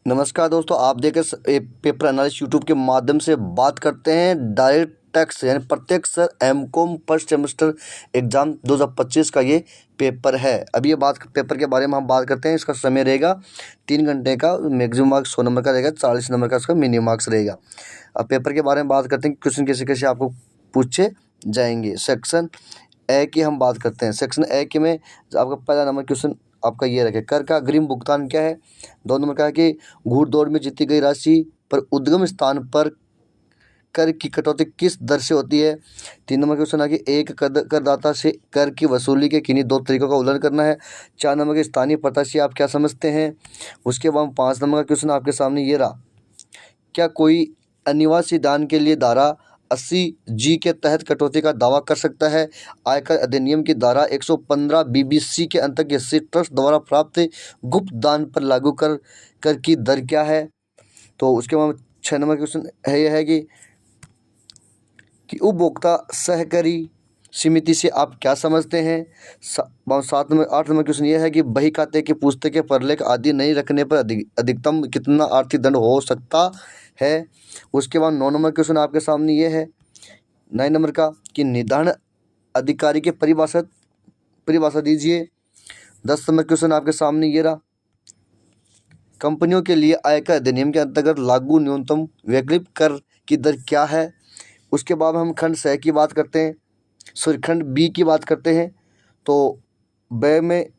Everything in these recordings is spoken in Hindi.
नमस्कार दोस्तों, आप पेपर एनालिसिस यूट्यूब के माध्यम से बात करते हैं डायरेक्ट टैक्स यानी प्रत्यक्ष एमकॉम फर्स्ट सेमेस्टर एग्जाम 2025 का ये पेपर है। अब ये बात पेपर के बारे में हम बात करते हैं। इसका समय रहेगा 3 घंटे का, मैक्सिमम मार्क्स 100 नंबर का रहेगा, 40 नंबर का इसका मिनिमम मार्क्स रहेगा। अब पेपर के बारे में बात करते हैं, क्वेश्चन कैसे कैसे आपको पूछे जाएंगे। सेक्शन ए की हम बात करते हैं। सेक्शन ए के में आपका पहला नंबर क्वेश्चन आपका ये रखे, कर का अग्रिम भुगतान क्या है। 2 नंबर का है कि घूड़दौड़ में जीती गई राशि पर उद्गम स्थान पर कर की कटौती किस दर से होती है। 3 नंबर क्वेश्चन है कि एक करदाता से कर की वसूली के किन्हीं 2 तरीकों का उल्लंघन करना है। 4 नंबर के स्थानीय प्रत्याशी आप क्या समझते हैं। उसके बाद 5 नंबर का क्वेश्चन आपके सामने ये रहा, क्या कोई अनिवासी दान के लिए धारा 80G के तहत कटौती का दावा कर सकता है। आयकर अधिनियम की धारा 115 BBC के अंतर्गत किसी ट्रस्ट द्वारा प्राप्त गुप्त दान पर लागू कर की दर क्या है। तो उसके बाद 6 नंबर क्वेश्चन है यह है कि उपभोक्ता सहकारी समिति से आप क्या समझते हैं। 8 नंबर क्वेश्चन ये है कि बही खाते के पुस्तकें प्रलेख आदि नहीं रखने पर अधिकतम कितना आर्थिक दंड हो सकता है। उसके बाद 9 नंबर क्वेश्चन आपके सामने ये है 9 नंबर का कि निर्धारण अधिकारी के परिभाषा दीजिए। 10 नंबर क्वेश्चन आपके सामने ये रहा, कंपनियों के लिए आयकर अधिनियम के अंतर्गत लागू न्यूनतम वैकल्पिक कर की दर क्या है। उसके बाद हम खंड स की बात करते हैं, खंड बी की बात करते हैं। तो ब में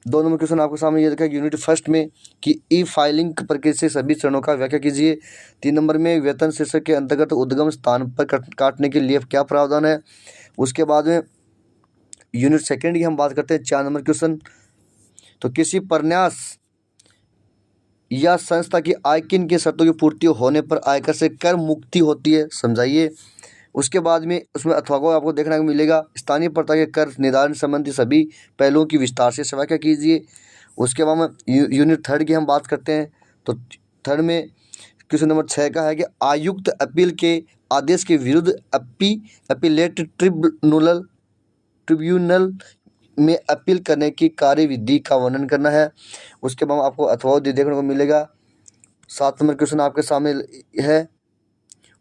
2 नंबर क्वेश्चन आपके सामने ये रखा है यूनिट फर्स्ट में कि ई फाइलिंग प्रक्रिया से सभी चरणों का व्याख्या कीजिए। 3 नंबर में वेतन शीर्षक के अंतर्गत उद्गम स्थान पर काटने के लिए क्या प्रावधान है। उसके बाद में यूनिट सेकंड की हम बात करते हैं। 4 नंबर क्वेश्चन, तो किसी प्रन्यास या संस्था की आय किन की शर्तों की पूर्ति होने पर आयकर से कर मुक्ति होती है, समझाइए। उसके बाद में उसमें अथवा को आपको देखने को मिलेगा स्थानीय प्रथा के कर निर्धारण संबंधी सभी पहलुओं की विस्तार से व्याख्या कीजिए। उसके बाद में यूनिट थर्ड की हम बात करते हैं। तो थर्ड में क्वेश्चन नंबर 6 का है कि आयुक्त अपील के आदेश के विरुद्ध अपीलेट ट्रिब्यूनल में अपील करने की कार्यविधि का वर्णन करना है। उसके बाद आपको अथवा देखने को मिलेगा। 7 नंबर क्वेश्चन आपके सामने है।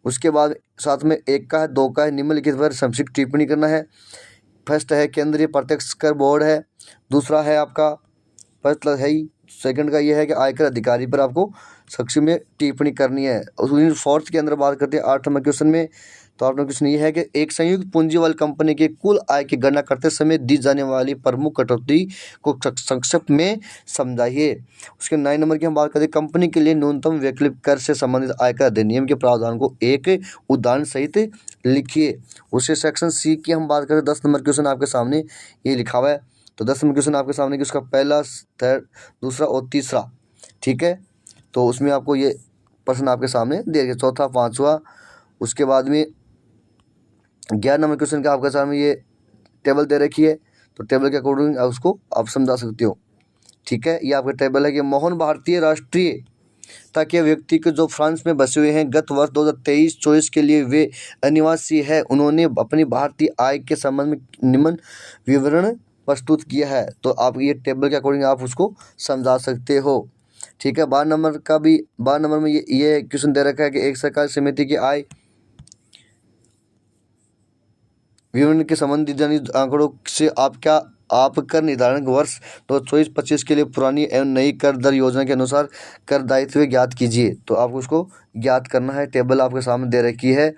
उसके बाद साथ में 1 का है, 2 का है, निम्नलिखित पर संक्षिप्त टिप्पणी करना है। फर्स्ट है केंद्रीय प्रत्यक्ष कर बोर्ड है। दूसरा है आपका फर्स्ट है ही। सेकंड का ये है कि आयकर अधिकारी पर आपको संक्षिप्त में टिप्पणी करनी है। यूनिट फोर्थ के अंदर बात करते हैं 8 नंबर क्वेश्चन में। तो 8 नंबर क्वेश्चन ये है कि एक संयुक्त पूंजी वाली कंपनी के कुल आय की गणना करते समय दी जाने वाली प्रमुख कटौती को संक्षिप्त में समझाइए। उसके 9 नंबर की हम बात करते हैं कंपनी के लिए न्यूनतम वैकल्पिक कर से संबंधित आयकर अधिनियम के प्रावधान को एक उदाहरण सहित लिखिए। उसके सेक्शन सी की हम बात करें 10 नंबर क्वेश्चन आपके सामने ये लिखा हुआ है। तो 10 नंबर क्वेश्चन आपके सामने कि उसका पहला, थर्ड, दूसरा और तीसरा, ठीक है। तो उसमें आपको ये प्रश्न आपके सामने दे दिया, चौथा, पांचवा। उसके बाद में 11 नंबर क्वेश्चन का आपके सामने ये टेबल दे रखी है। तो टेबल के अकॉर्डिंग उसको आप समझा सकते हो, ठीक है। ये आपका टेबल है कि मोहन भारतीय राष्ट्रीय ताकि व्यक्ति के जो फ्रांस में बसे हुए हैं, गत वर्ष 2023-24 के लिए वे अनिवासी है। उन्होंने अपनी भारतीय आय के संबंध में निम्न विवरण प्रस्तुत किया है। तो आप ये टेबल के अकॉर्डिंग आप उसको समझा सकते हो, ठीक है। 12 नंबर में ये क्वेश्चन दे रखा है कि एक सरकारी समिति की आय विवरण के संबंधित आंकड़ों से आप कर निर्धारण वर्ष 2024-25 के लिए पुरानी एवं नई कर दर योजना के अनुसार कर दायित्व ज्ञात कीजिए। तो आपको उसको ज्ञात करना है। टेबल आपके सामने दे रखी है।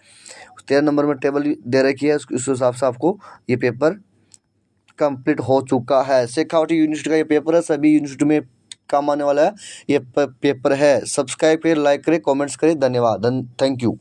13 नंबर में टेबल दे रखी है। उस हिसाब से आपको ये पेपर कंप्लीट हो चुका है। शेखावटी यूनिवर्सिटी का ये पेपर है, सभी यूनिवर्सिटी में काम आने वाला है ये पेपर है। सब्सक्राइब करें, लाइक करें, कमेंट्स करें। धन्यवाद, थैंक यू।